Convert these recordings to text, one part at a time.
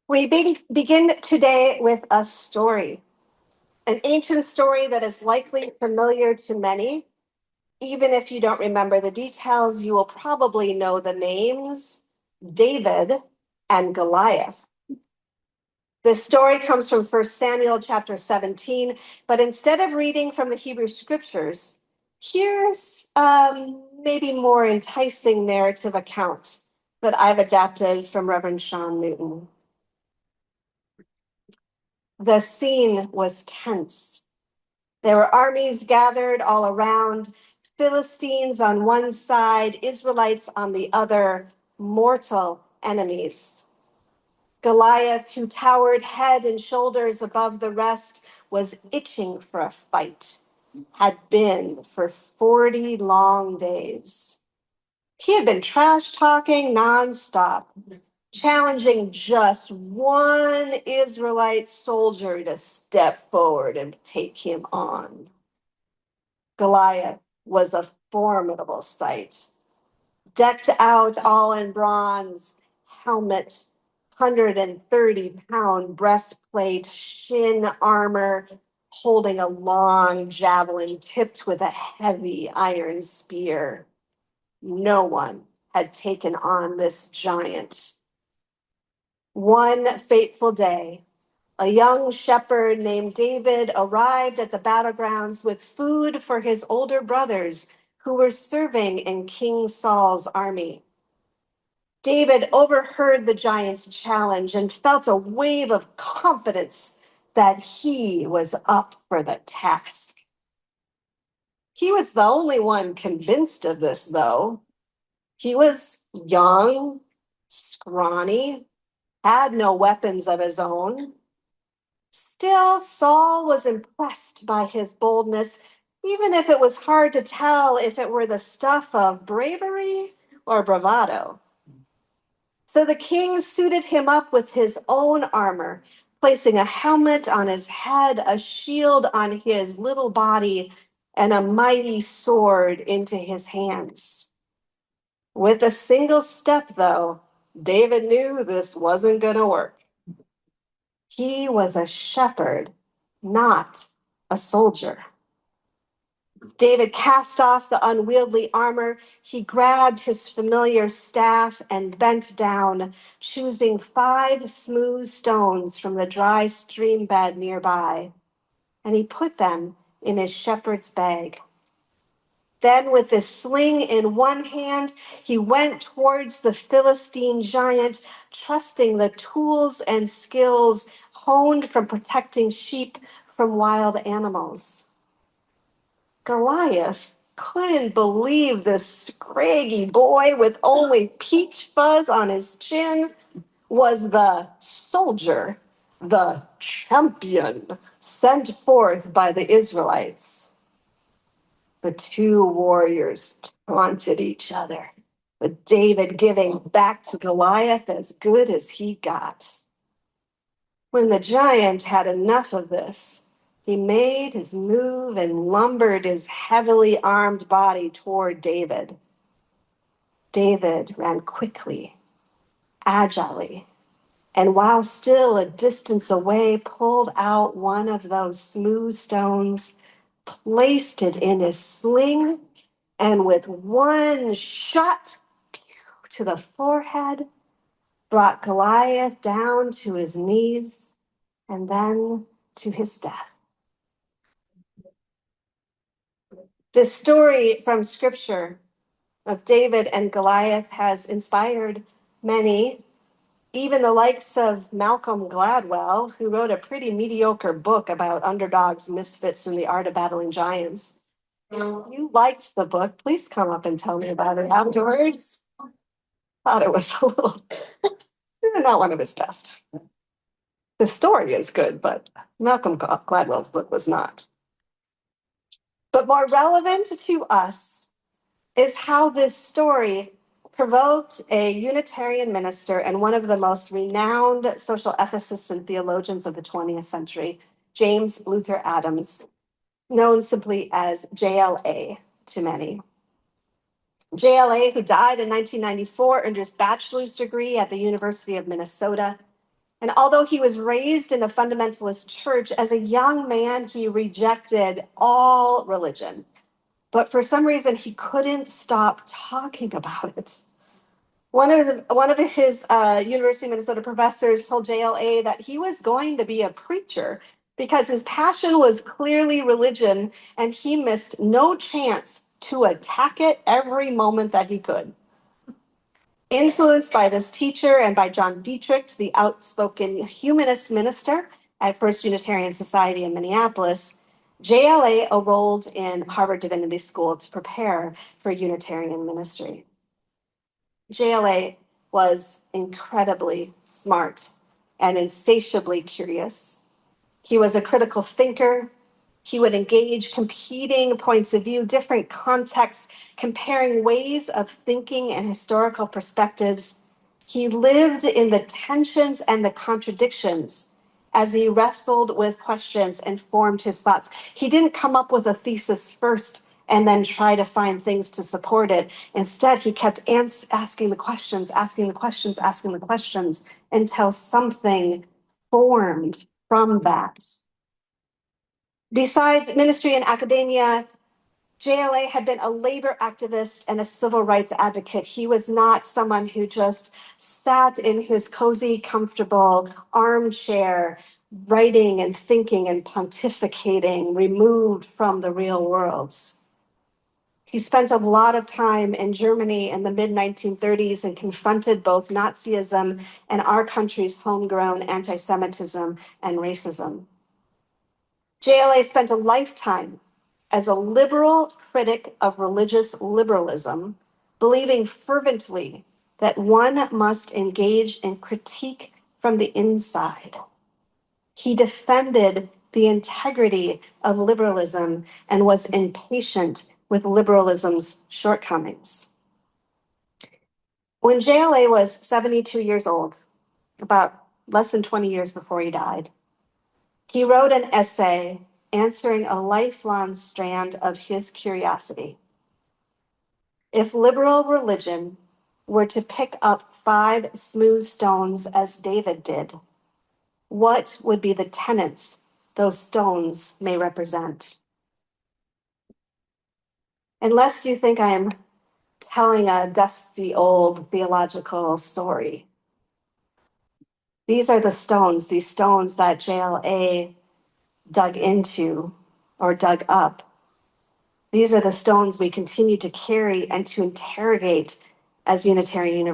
We begin today with a story, an ancient story that is likely familiar to many. Even if you don't remember the details, you will probably know the names David and Goliath. This story comes from 1 Samuel chapter 17, but instead of reading from the Hebrew scriptures, here's maybe more enticing narrative account that I've adapted from Reverend Sean Newton. The scene was tense. There were armies gathered all around, Philistines on one side, Israelites on the other, mortal enemies. Goliath, who towered head and shoulders above the rest, was itching for a fight, had been for 40 long days. He had been trash talking nonstop, challenging just one Israelite soldier to step forward and take him on. Goliath was a formidable sight, decked out all in bronze, helmet, 130-pound breastplate, shin armor, holding a long javelin tipped with a heavy iron spear. No one had taken on this giant. One fateful day, a young shepherd named David arrived at the battlegrounds with food for his older brothers who were serving in King Saul's army. David overheard the giant's challenge and felt a wave of confidence that he was up for the task. He was the only one convinced of this, though. He was young, scrawny, had no weapons of his own. Still, Saul was impressed by his boldness, even if it was hard to tell if it were the stuff of bravery or bravado. So the king suited him up with his own armor, placing a helmet on his head, a shield on his little body, and a mighty sword into his hands. With a single step, though, David knew this wasn't going to work. He was a shepherd, not a soldier. David cast off the unwieldy armor. He grabbed his familiar staff and bent down, choosing 5 smooth stones from the dry stream bed nearby, and he put them in his shepherd's bag. Then, with his sling in one hand, he went towards the Philistine giant, trusting the tools and skills honed from protecting sheep from wild animals. Goliath couldn't believe this scraggy boy with only peach fuzz on his chin was the soldier, the champion sent forth by the Israelites. The two warriors taunted each other, with David giving back to Goliath as good as he got. When the giant had enough of this, he made his move and lumbered his heavily armed body toward David. David ran quickly, agilely, and while still a distance away, pulled out one of those smooth stones, placed it in his sling, and with one shot to the forehead, brought Goliath down to his knees and then to his death. This story from Scripture of David and Goliath has inspired many, even the likes of Malcolm Gladwell, who wrote a pretty mediocre book about underdogs, misfits, and the art of battling giants. If you liked the book, please come up and tell me about it afterwards. Thought it was a little, not one of his best. The story is good, but Malcolm Gladwell's book was not. But more relevant to us is how this story provoked a Unitarian minister and one of the most renowned social ethicists and theologians of the 20th century, James Luther Adams, known simply as JLA to many. JLA, who died in 1994, earned his bachelor's degree at the University of Minnesota. And although he was raised in a fundamentalist church, as a young man, he rejected all religion. But for some reason, he couldn't stop talking about it. One of his University of Minnesota professors told JLA that he was going to be a preacher because his passion was clearly religion, and he missed no chance to attack it every moment that he could. Influenced by this teacher and by John Dietrich, the outspoken humanist minister at First Unitarian Society in Minneapolis, JLA enrolled in Harvard Divinity School to prepare for Unitarian ministry. JLA was incredibly smart and insatiably curious. He was a critical thinker. He would engage competing points of view, different contexts, comparing ways of thinking and historical perspectives. He lived in the tensions and the contradictions as he wrestled with questions and formed his thoughts. He didn't come up with a thesis first and then try to find things to support it. Instead, he kept asking the questions, asking the questions, asking the questions until something formed from that. Besides ministry and academia, JLA had been a labor activist and a civil rights advocate. He was not someone who just sat in his cozy, comfortable armchair, writing and thinking and pontificating, removed from the real world. He spent a lot of time in Germany in the mid-1930s and confronted both Nazism and our country's homegrown anti-Semitism and racism. JLA spent a lifetime as a liberal critic of religious liberalism, believing fervently that one must engage in critique from the inside. He defended the integrity of liberalism and was impatient with liberalism's shortcomings. When JLA was 72 years old, about less than 20 years before he died, he wrote an essay answering a lifelong strand of his curiosity. If liberal religion were to pick up 5 smooth stones as David did, what would be the tenets those stones may represent? Unless you think I am telling a dusty old theological story, these are these stones that JLA dug into or dug up. These are the stones we continue to carry and to interrogate as Unitarian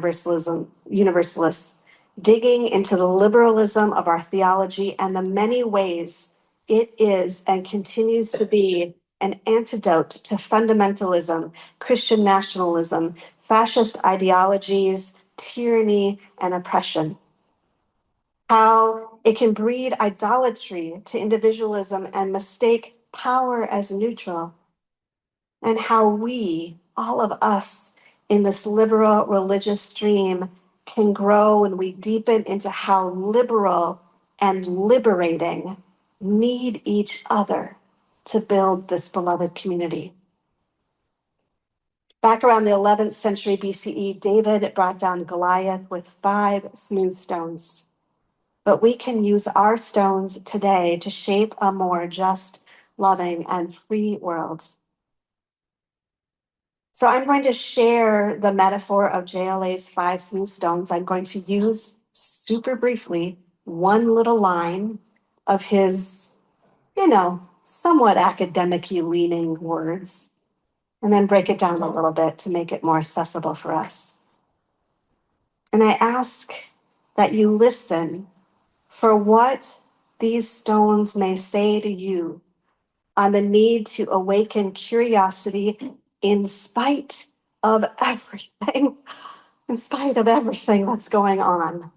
Universalists, digging into the liberalism of our theology and the many ways it is and continues to be an antidote to fundamentalism, Christian nationalism, fascist ideologies, tyranny, and oppression. How it can breed idolatry to individualism and mistake power as neutral, and how we, all of us in this liberal religious stream, can grow and we deepen into how liberal and liberating need each other to build this beloved community. Back around the 11th century BCE, David brought down Goliath with 5 smooth stones. But we can use our stones today to shape a more just, loving, and free world. So I'm going to share the metaphor of JLA's 5 smooth stones. I'm going to use super briefly one little line of his, somewhat academic-y leaning words, and then break it down a little bit to make it more accessible for us. And I ask that you listen for what these stones may say to you on the need to awaken curiosity in spite of everything, in spite of everything that's going on.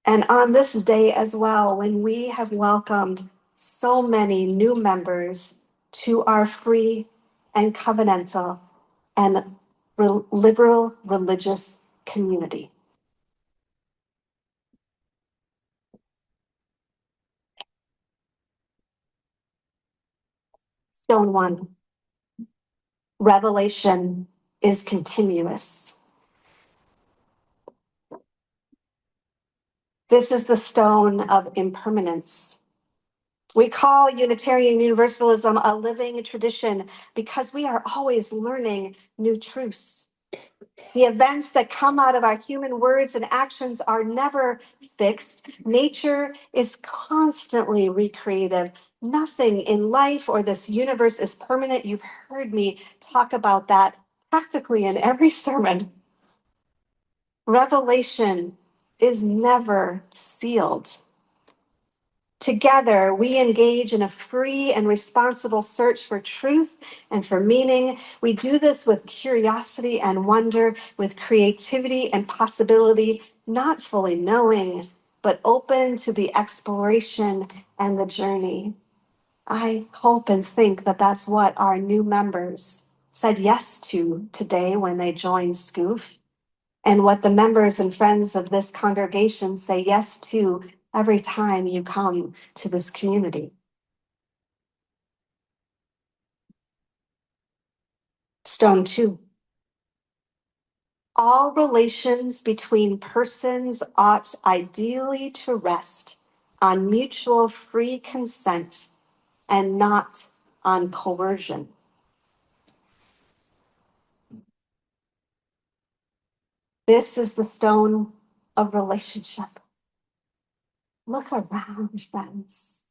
And on this day as well, when we have welcomed so many new members to our free and covenantal and liberal religious community. Stone 1. Revelation is continuous. This is the stone of impermanence. We call Unitarian Universalism a living tradition because we are always learning new truths. The events that come out of our human words and actions are never fixed. Nature is constantly recreative. Nothing in life or this universe is permanent. You've heard me talk about that practically in every sermon. Revelation is never sealed. Together, we engage in a free and responsible search for truth and for meaning. We do this with curiosity and wonder, with creativity and possibility, not fully knowing, but open to the exploration and the journey. I hope and think that that's what our new members said yes to today when they joined Scoof, and what the members and friends of this congregation say yes to every time you come to this community. Stone 2. All relations between persons ought ideally to rest on mutual free consent and not on coercion. This is the stone of relationship. Look around, friends.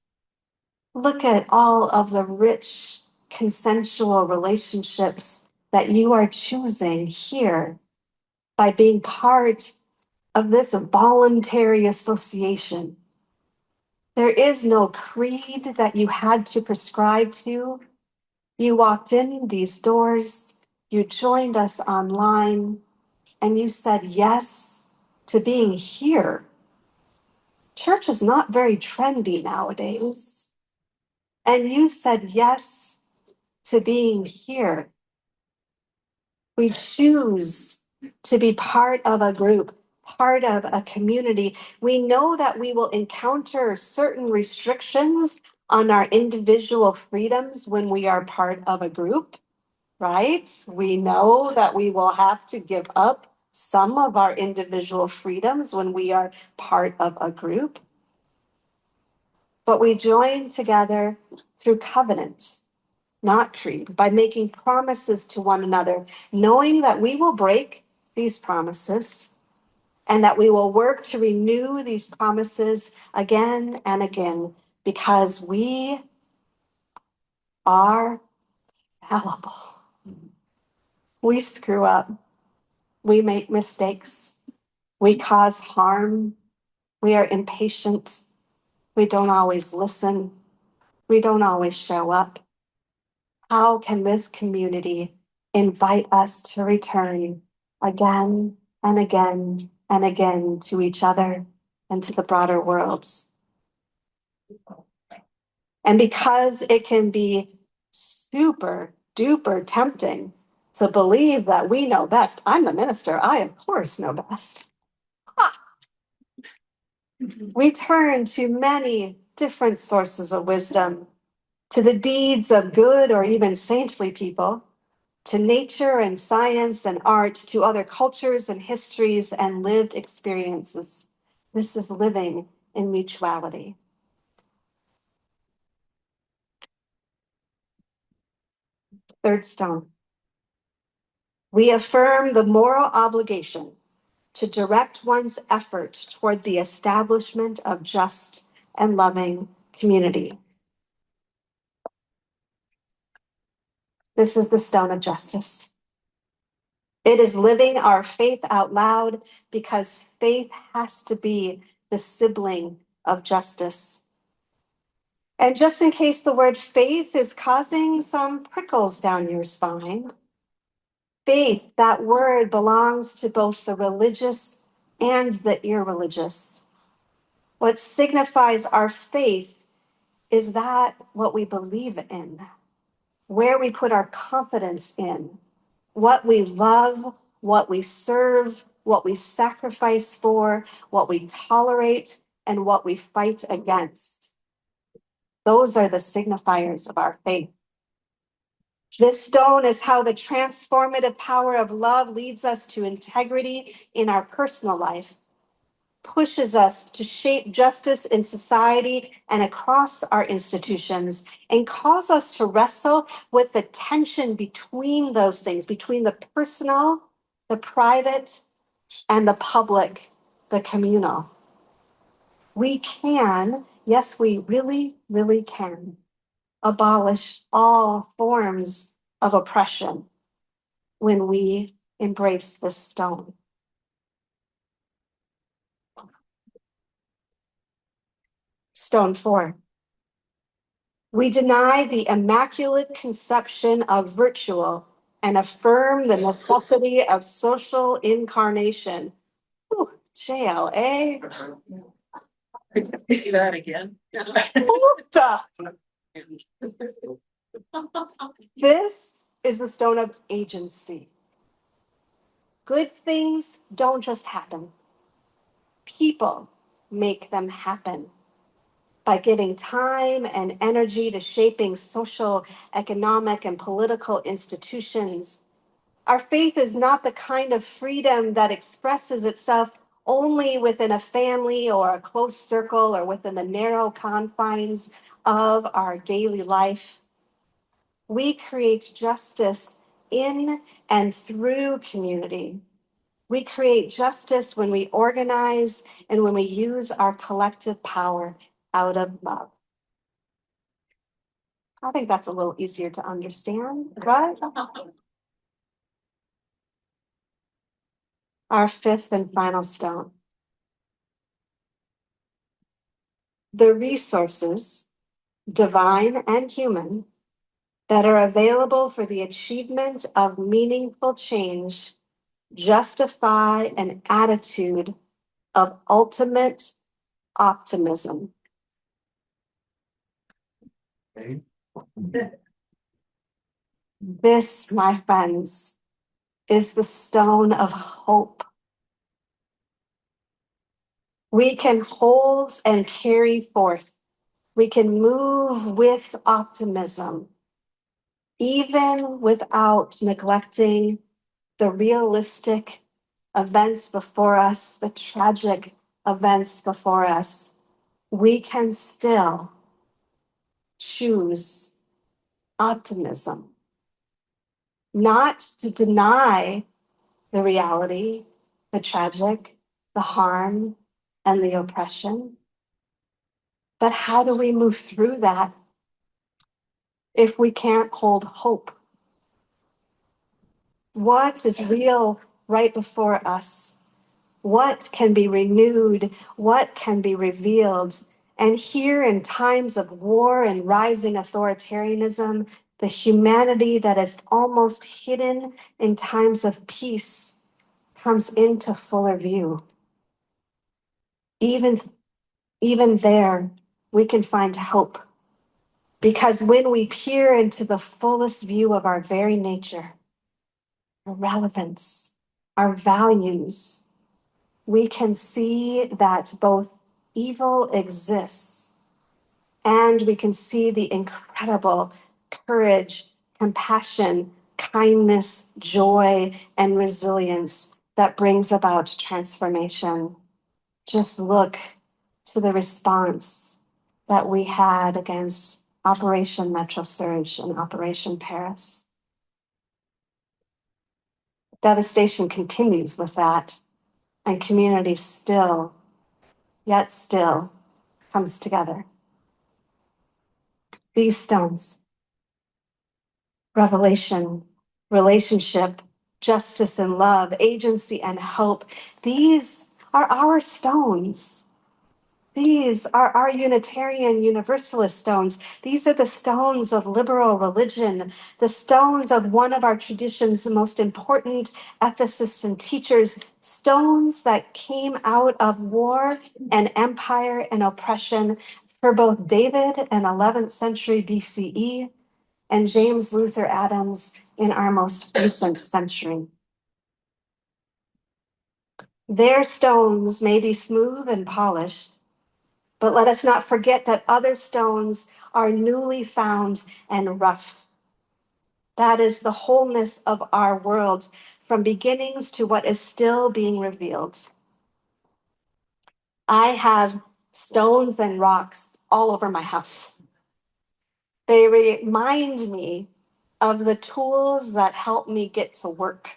Look at all of the rich consensual relationships that you are choosing here by being part of this voluntary association. There is no creed that you had to prescribe to. You walked in these doors, you joined us online, and you said yes to being here. Church is not very trendy nowadays. And you said yes to being here. We choose to be part of a group, part of a community. We know that we will encounter certain restrictions on our individual freedoms when we are part of a group, right? We know that we will have to give up some of our individual freedoms when we are part of a group. But we join together through covenant, not creed, by making promises to one another, knowing that we will break these promises and that we will work to renew these promises again and again because we are fallible. We screw up. We make mistakes. We cause harm. We are impatient. We don't always listen. We don't always show up. How can this community invite us to return again and again and again to each other and to the broader worlds? And because it can be super duper tempting to believe that we know best, I'm the minister, I of course know best. We turn to many different sources of wisdom, to the deeds of good or even saintly people, to nature and science and art, to other cultures and histories and lived experiences. This is living in mutuality. Third stone. We affirm the moral obligation to direct one's effort toward the establishment of just and loving community. This is the stone of justice. It is living our faith out loud because faith has to be the sibling of justice. And just in case the word faith is causing some prickles down your spine, faith, that word belongs to both the religious and the irreligious. What signifies our faith is that what we believe in, where we put our confidence in, what we love, what we serve, what we sacrifice for, what we tolerate, and what we fight against. Those are the signifiers of our faith. This stone is how the transformative power of love leads us to integrity in our personal life, pushes us to shape justice in society and across our institutions, and calls us to wrestle with the tension between those things, between the personal, the private, and the public, the communal. We can, yes, we really, really can, abolish all forms of oppression when we embrace this stone. Stone 4. We deny the immaculate conception of virtual and affirm the necessity of social incarnation. Ooh, JLA. Pick that again. This is the stone of agency. Good things don't just happen. People make them happen by giving time and energy to shaping social, economic, and political institutions. Our faith is not the kind of freedom that expresses itself only within a family or a close circle or within the narrow confines of our daily life. We create justice in and through community. We create justice when we organize and when we use our collective power out of love. I think that's a little easier to understand, right? Our fifth and final stone. The resources, divine and human, that are available for the achievement of meaningful change justify an attitude of ultimate optimism. Okay. This, my friends, is the stone of hope. We can hold and carry forth. We can move with optimism, even without neglecting the realistic events before us, the tragic events before us. We can still choose optimism, not to deny the reality, the tragic, the harm, and the oppression. But how do we move through that if we can't hold hope? What is real right before us? What can be renewed? What can be revealed? And here, in times of war and rising authoritarianism, the humanity that is almost hidden in times of peace comes into fuller view. Even there, we can find hope. Because when we peer into the fullest view of our very nature, our relevance, our values, we can see that both evil exists and we can see the incredible courage, compassion, kindness, joy, and resilience that brings about transformation. Just look to the response that we had against Operation Metro Surge and Operation Paris. Devastation continues with that, and community still, yet still, comes together. These stones, revelation, relationship, justice and love, agency and hope, these are our stones. These are our Unitarian Universalist stones. These are the stones of liberal religion, the stones of one of our tradition's most important ethicists and teachers, stones that came out of war and empire and oppression for both David in 11th century BCE and James Luther Adams in our most recent century. Their stones may be smooth and polished, but let us not forget that other stones are newly found and rough. That is the wholeness of our world, from beginnings to what is still being revealed. I have stones and rocks all over my house. They remind me of the tools that help me get to work.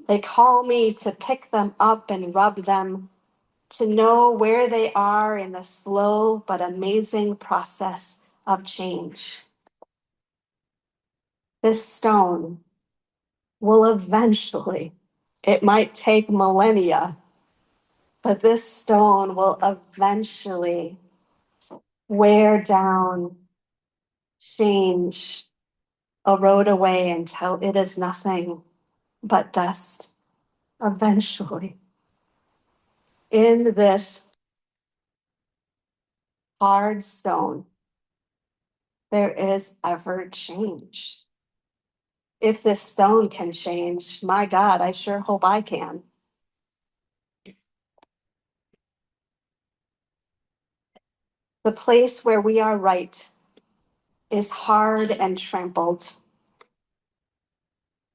They call me to pick them up and rub them, to know where they are in the slow but amazing process of change. This stone will eventually, it might take millennia, but this stone will eventually wear down, change, erode away until it is nothing but dust. Eventually, in this hard stone, there is ever change. If this stone can change, my God, I sure hope I can. The place where we are right is hard and trampled.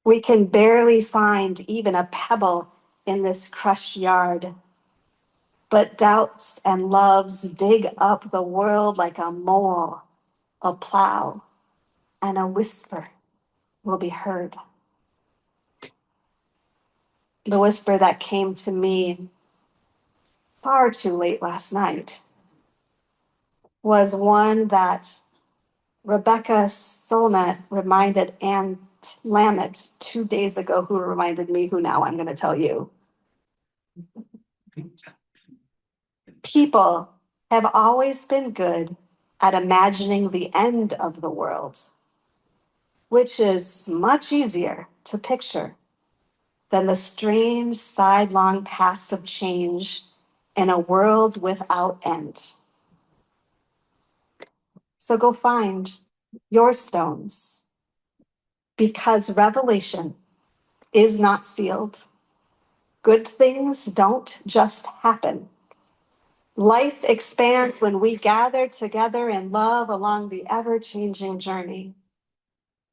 We can barely find even a pebble in this crushed yard. But doubts and loves dig up the world like a mole, a plow, and a whisper will be heard. The whisper that came to me far too late last night was one that Rebecca Solnit reminded Anne Lamott 2 days ago, who reminded me, who now I'm going to tell you. People have always been good at imagining the end of the world, which is much easier to picture than the strange sidelong paths of change in a world without end. So go find your stones, because revelation is not sealed. Good things don't just happen. Life expands when we gather together in love along the ever-changing journey.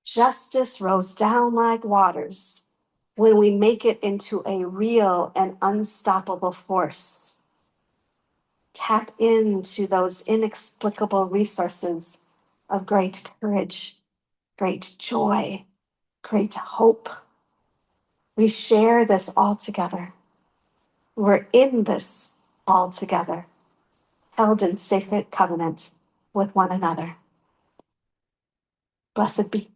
Justice rolls down like waters when we make it into a real and unstoppable force. Tap into those inexplicable resources of great courage, great joy, great hope. We share this all together. We're in this all together, held in sacred covenant with one another. Blessed be.